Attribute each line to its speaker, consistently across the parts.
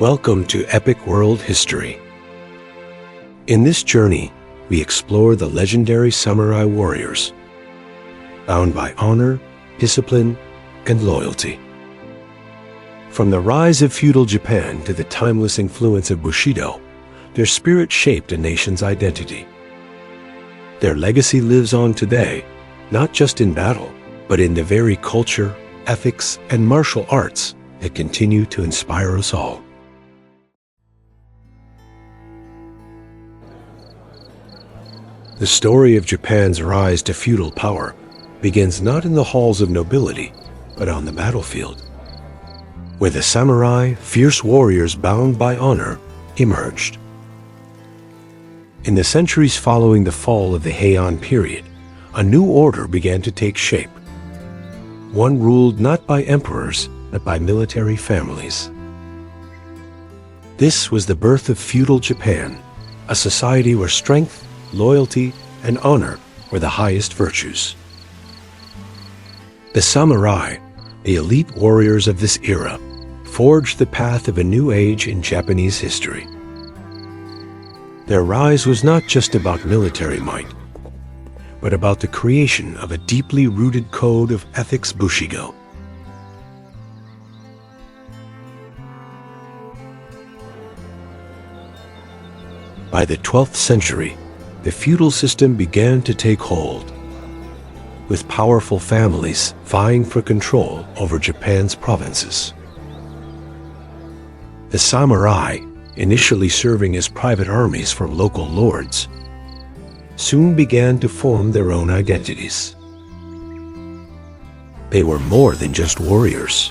Speaker 1: Welcome to Epic World History. In this journey, we explore the legendary samurai warriors, bound by honor, discipline, and loyalty. From the rise of feudal Japan to the timeless influence of Bushido, their spirit shaped a nation's identity. Their legacy lives on today, not just in battle, but in the very culture, ethics, and martial arts that continue to inspire us all. The story of Japan's rise to feudal power begins not in the halls of nobility, but on the battlefield, where the samurai, fierce warriors bound by honor, emerged. In the centuries following the fall of the Heian period, a new order began to take shape, one ruled not by emperors, but by military families. This was the birth of feudal Japan, a society where strength, loyalty, and honor were the highest virtues. The samurai, the elite warriors of this era, forged the path of a new age in Japanese history. Their rise was not just about military might, but about the creation of a deeply rooted code of ethics Bushido. By the 12th century, the feudal system began to take hold, with powerful families vying for control over Japan's provinces. The samurai, initially serving as private armies from local lords, soon began to form their own identities. They were more than just warriors.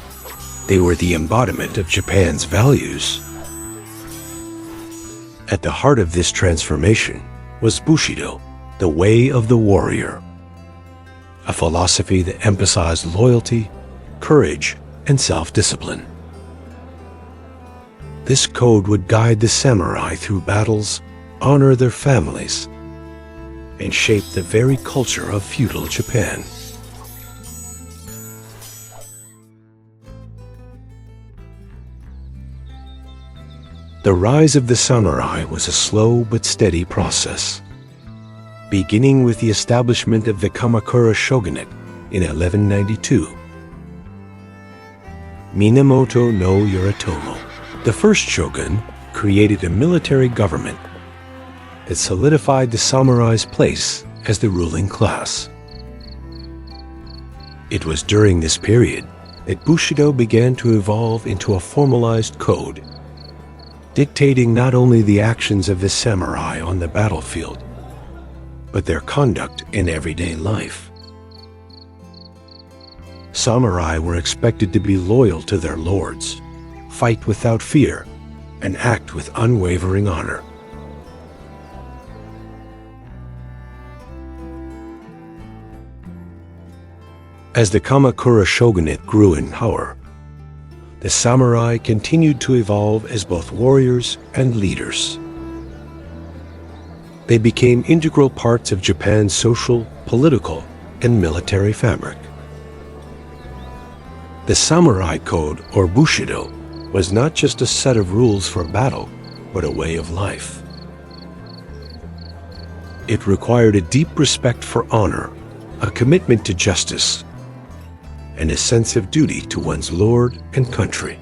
Speaker 1: They were the embodiment of Japan's values. At the heart of this transformation was Bushido, the way of the warrior, a philosophy that emphasized loyalty, courage, and self-discipline. This code would guide the samurai through battles, honor their families, and shape the very culture of feudal Japan. The rise of the samurai was a slow but steady process, beginning with the establishment of the Kamakura shogunate in 1192. Minamoto no Yoritomo, the first shogun, created a military government that solidified the samurai's place as the ruling class. It was during this period that Bushido began to evolve into a formalized code, dictating not only the actions of the samurai on the battlefield, but their conduct in everyday life. Samurai were expected to be loyal to their lords, fight without fear, and act with unwavering honor. As the Kamakura shogunate grew in power, the samurai continued to evolve as both warriors and leaders. They became integral parts of Japan's social, political, and military fabric. The samurai code, or Bushido, was not just a set of rules for battle, but a way of life. It required a deep respect for honor, a commitment to justice, and a sense of duty to one's lord and country.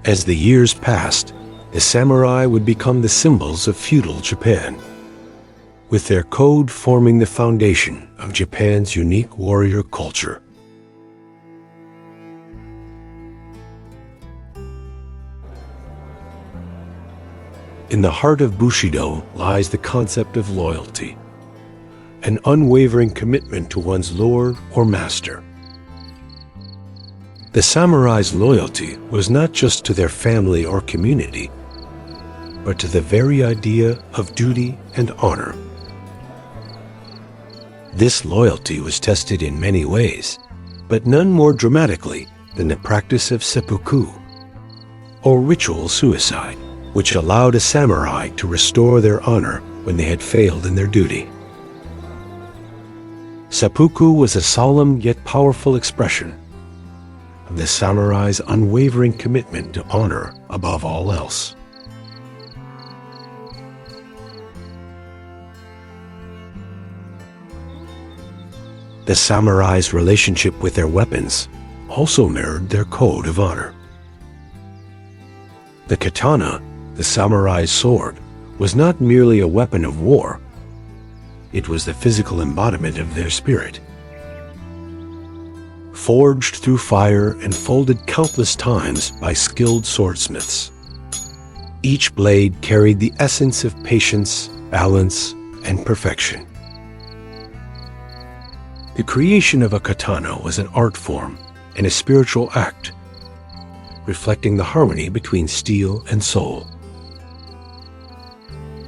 Speaker 1: As the years passed, the samurai would become the symbols of feudal Japan, with their code forming the foundation of Japan's unique warrior culture. In the heart of Bushido lies the concept of loyalty, an unwavering commitment to one's lord or master. The samurai's loyalty was not just to their family or community, but to the very idea of duty and honor. This loyalty was tested in many ways, but none more dramatically than the practice of seppuku, or ritual suicide, which allowed a samurai to restore their honor when they had failed in their duty. Seppuku was a solemn yet powerful expression, of the samurai's unwavering commitment to honor above all else. The samurai's relationship with their weapons also mirrored their code of honor. The katana, the samurai's sword, was not merely a weapon of war. It was the physical embodiment of their spirit. Forged through fire and folded countless times by skilled swordsmiths, each blade carried the essence of patience, balance, and perfection. The creation of a katana was an art form and a spiritual act, reflecting the harmony between steel and soul.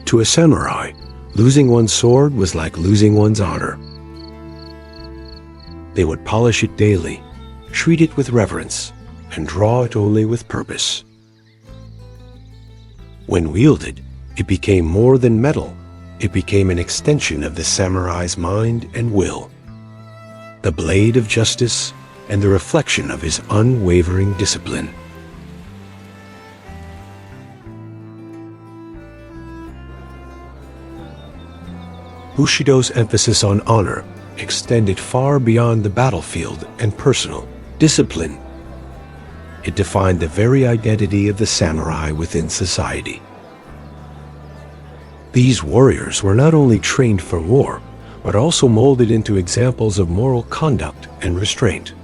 Speaker 1: To a samurai, losing one's sword was like losing one's honor. They would polish it daily, treat it with reverence, and draw it only with purpose. When wielded, it became more than metal. It became an extension of the samurai's mind and will, the blade of justice and the reflection of his unwavering discipline. Bushido's emphasis on honor extended far beyond the battlefield and personal discipline. It defined the very identity of the samurai within society. These warriors were not only trained for war, but also molded into examples of moral conduct and restraint.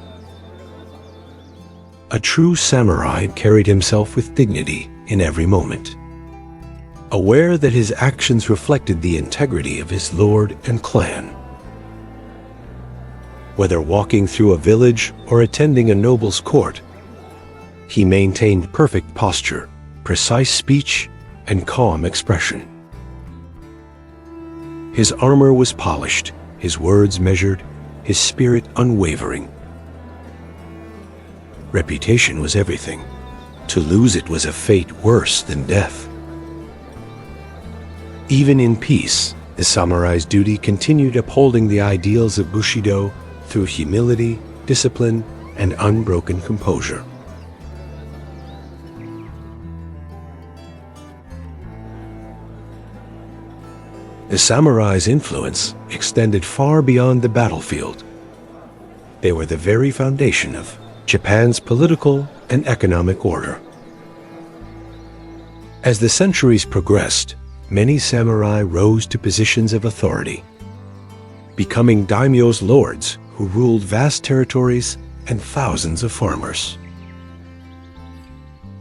Speaker 1: A true samurai carried himself with dignity in every moment, aware that his actions reflected the integrity of his lord and clan. Whether walking through a village or attending a noble's court, he maintained perfect posture, precise speech, and calm expression. His armor was polished, his words measured, his spirit unwavering. Reputation was everything. To lose it was a fate worse than death. Even in peace, the samurai's duty continued upholding the ideals of Bushido through humility, discipline, and unbroken composure. The samurai's influence extended far beyond the battlefield. They were the very foundation of Japan's political and economic order. As the centuries progressed, many samurai rose to positions of authority, becoming daimyo's lords who ruled vast territories and thousands of farmers.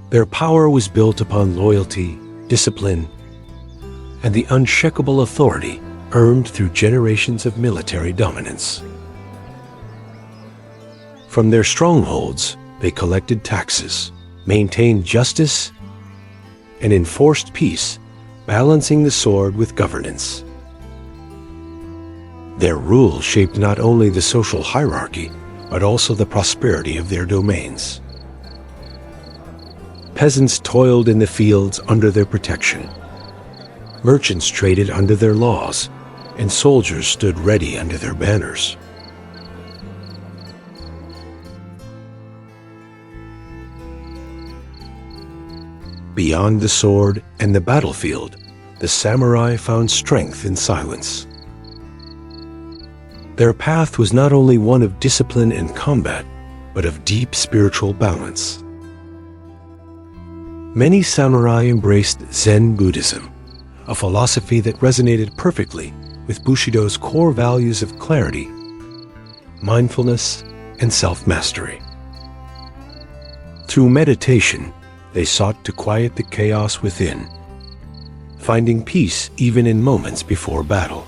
Speaker 1: Their power was built upon loyalty, discipline, and the unshakable authority earned through generations of military dominance. From their strongholds, they collected taxes, maintained justice, and enforced peace, balancing the sword with governance. Their rule shaped not only the social hierarchy, but also the prosperity of their domains. Peasants toiled in the fields under their protection. Merchants traded under their laws, and soldiers stood ready under their banners. Beyond the sword and the battlefield, the samurai found strength in silence. Their path was not only one of discipline and combat, but of deep spiritual balance. Many samurai embraced Zen Buddhism, a philosophy that resonated perfectly with Bushido's core values of clarity, mindfulness, and self-mastery. Through meditation, they sought to quiet the chaos within, finding peace even in moments before battle.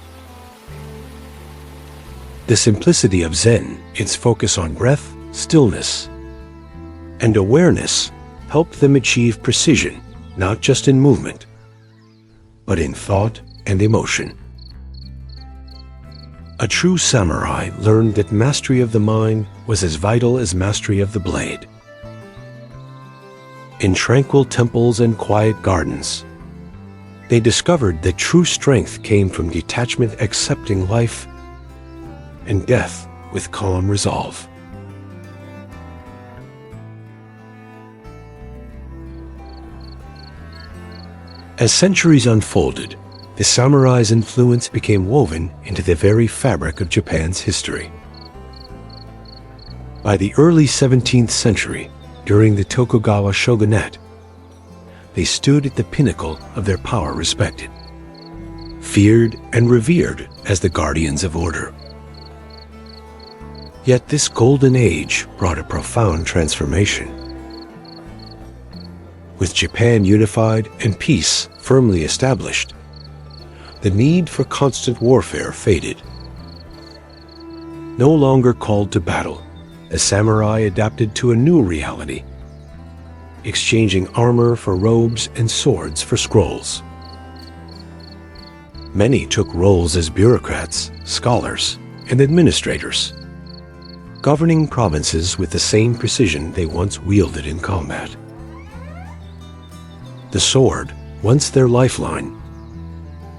Speaker 1: The simplicity of Zen, its focus on breath, stillness, and awareness, helped them achieve precision, not just in movement, but in thought and emotion. A true samurai learned that mastery of the mind was as vital as mastery of the blade. In tranquil temples and quiet gardens, they discovered that true strength came from detachment, accepting life and death with calm resolve. As centuries unfolded, the samurai's influence became woven into the very fabric of Japan's history. By the early 17th century, during the Tokugawa shogunate, they stood at the pinnacle of their power, respected, feared, and revered as the guardians of order. Yet this golden age brought a profound transformation. With Japan unified and peace firmly established, the need for constant warfare faded. No longer called to battle, the samurai adapted to a new reality, exchanging armor for robes and swords for scrolls. Many took roles as bureaucrats, scholars, and administrators, governing provinces with the same precision they once wielded in combat. The sword, once their lifeline,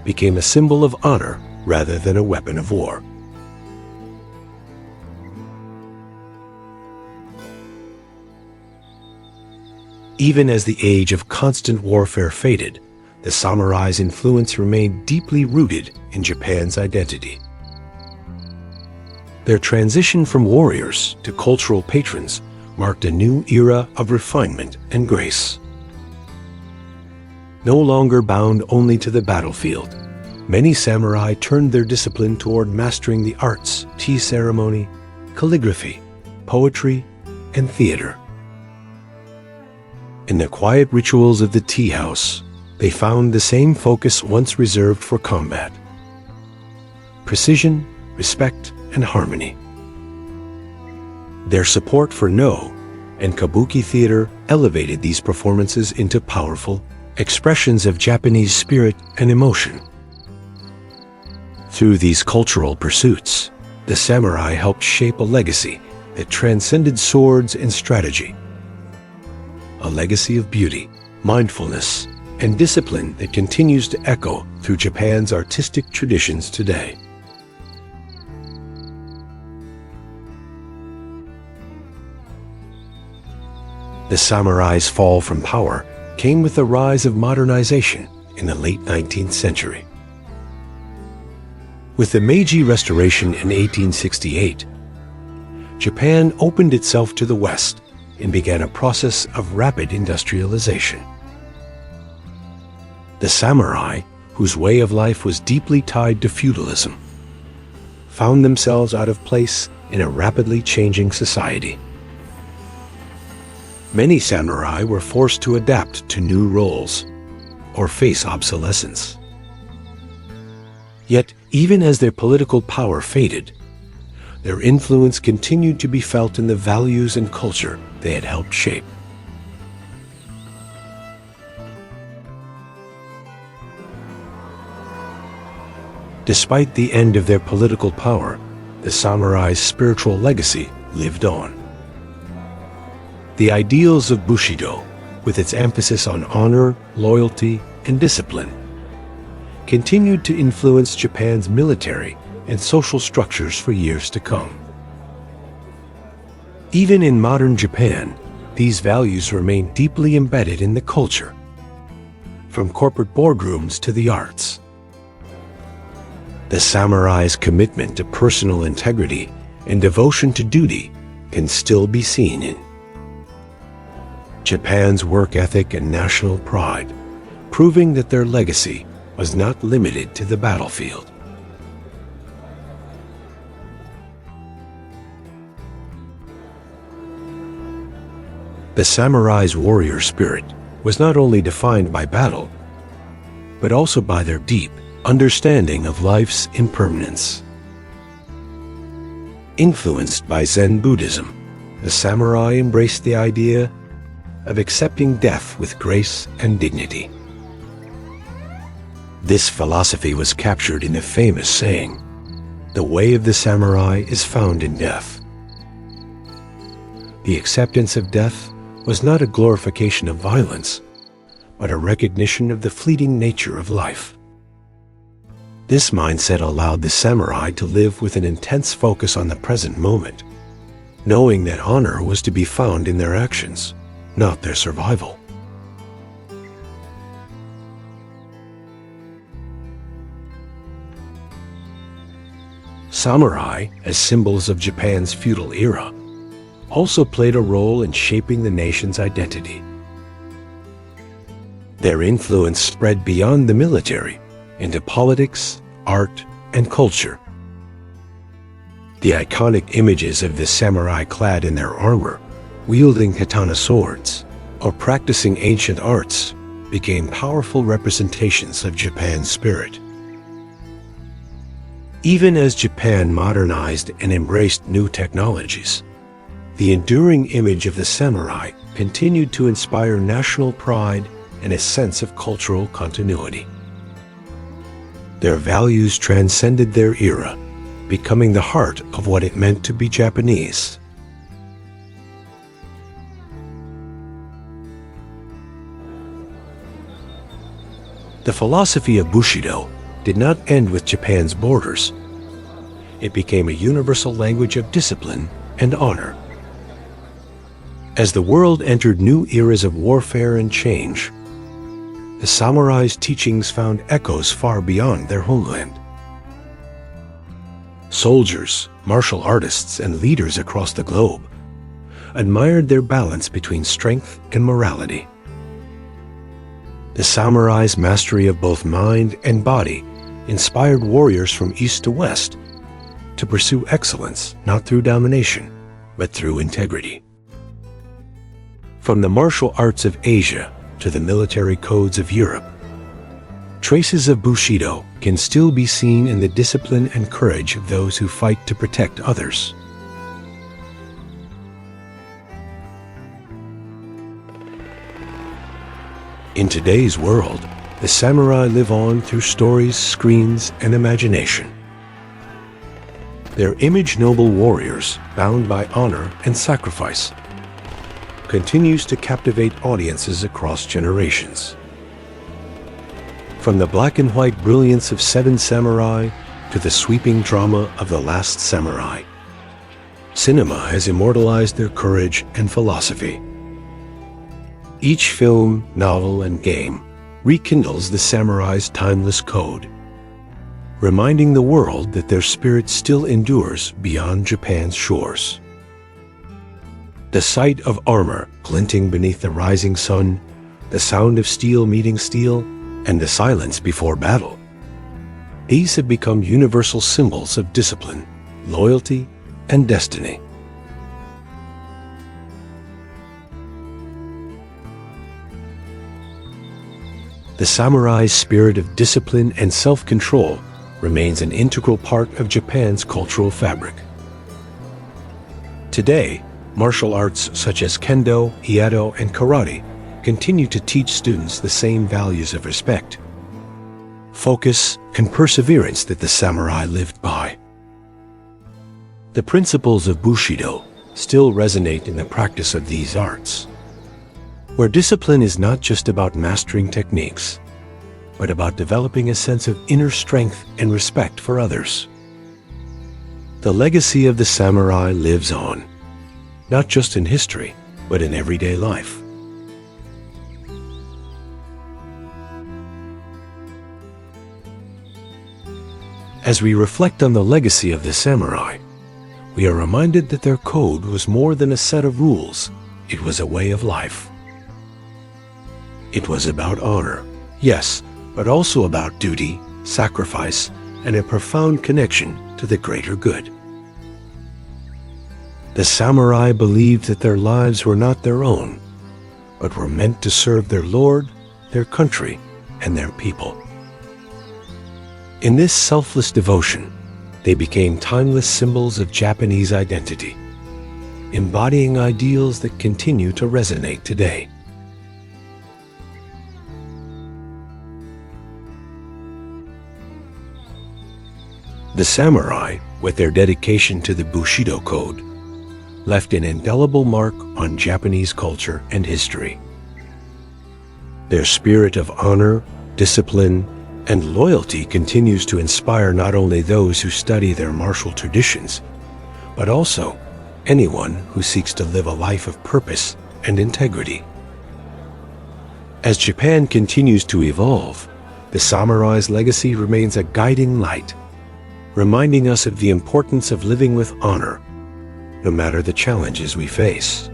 Speaker 1: became a symbol of honor rather than a weapon of war. Even as the age of constant warfare faded, the samurai's influence remained deeply rooted in Japan's identity. Their transition from warriors to cultural patrons marked a new era of refinement and grace. No longer bound only to the battlefield, many samurai turned their discipline toward mastering the arts, tea ceremony, calligraphy, poetry, and theater. In the quiet rituals of the tea house, they found the same focus once reserved for combat: precision, respect, and harmony. Their support for No and Kabuki theater elevated these performances into powerful expressions of Japanese spirit and emotion. Through these cultural pursuits, the samurai helped shape a legacy that transcended swords and strategy. A legacy of beauty, mindfulness, and discipline that continues to echo through Japan's artistic traditions today. The samurai's fall from power came with the rise of modernization in the late 19th century. With the Meiji Restoration in 1868, Japan opened itself to the West and began a process of rapid industrialization. The samurai, whose way of life was deeply tied to feudalism, found themselves out of place in a rapidly changing society. Many samurai were forced to adapt to new roles or face obsolescence. Yet, even as their political power faded, their influence continued to be felt in the values and culture they had helped shape. Despite the end of their political power, the samurai's spiritual legacy lived on. The ideals of Bushido, with its emphasis on honor, loyalty, and discipline, continued to influence Japan's military and social structures for years to come. Even in modern Japan, these values remain deeply embedded in the culture, from corporate boardrooms to the arts. The samurai's commitment to personal integrity and devotion to duty can still be seen in Japan's work ethic and national pride, proving that their legacy was not limited to the battlefield. The samurai's warrior spirit was not only defined by battle, but also by their deep understanding of life's impermanence. Influenced by Zen Buddhism, the samurai embraced the idea of accepting death with grace and dignity. This philosophy was captured in the famous saying, "The way of the samurai is found in death." The acceptance of death was not a glorification of violence, but a recognition of the fleeting nature of life. This mindset allowed the samurai to live with an intense focus on the present moment, knowing that honor was to be found in their actions, not their survival. Samurai, as symbols of Japan's feudal era, also played a role in shaping the nation's identity. Their influence spread beyond the military into politics, art, and culture. The iconic images of the samurai clad in their armor, wielding katana swords, or practicing ancient arts became powerful representations of Japan's spirit. Even as Japan modernized and embraced new technologies, the enduring image of the samurai continued to inspire national pride and a sense of cultural continuity. Their values transcended their era, becoming the heart of what it meant to be Japanese. The philosophy of Bushido did not end with Japan's borders. It became a universal language of discipline and honor. As the world entered new eras of warfare and change, the samurai's teachings found echoes far beyond their homeland. Soldiers, martial artists, and leaders across the globe admired their balance between strength and morality. The samurai's mastery of both mind and body inspired warriors from east to west to pursue excellence not through domination, but through integrity. From the martial arts of Asia to the military codes of Europe, traces of Bushido can still be seen in the discipline and courage of those who fight to protect others. In today's world, the samurai live on through stories, screens, and imagination. Their image-noble warriors, bound by honor and sacrifice, continues to captivate audiences across generations. From the black and white brilliance of Seven Samurai to the sweeping drama of The Last Samurai, cinema has immortalized their courage and philosophy. Each film, novel, and game rekindles the samurai's timeless code, reminding the world that their spirit still endures beyond Japan's shores. The sight of armor glinting beneath the rising sun, the sound of steel meeting steel, and the silence before battle, these have become universal symbols of discipline, loyalty, and destiny. The samurai's spirit of discipline and self-control remains an integral part of Japan's cultural fabric. Today, martial arts such as kendo, iaido, and karate continue to teach students the same values of respect, focus, and perseverance that the samurai lived by. The principles of Bushido still resonate in the practice of these arts, where discipline is not just about mastering techniques, but about developing a sense of inner strength and respect for others. The legacy of the samurai lives on, not just in history, but in everyday life. As we reflect on the legacy of the samurai, we are reminded that their code was more than a set of rules. It was a way of life. It was about honor, yes, but also about duty, sacrifice, and a profound connection to the greater good. The samurai believed that their lives were not their own, but were meant to serve their lord, their country, and their people. In this selfless devotion, they became timeless symbols of Japanese identity, embodying ideals that continue to resonate today. The samurai, with their dedication to the Bushido Code, left an indelible mark on Japanese culture and history. Their spirit of honor, discipline, and loyalty continues to inspire not only those who study their martial traditions, but also anyone who seeks to live a life of purpose and integrity. As Japan continues to evolve, the samurai's legacy remains a guiding light, reminding us of the importance of living with honor, no matter the challenges we face.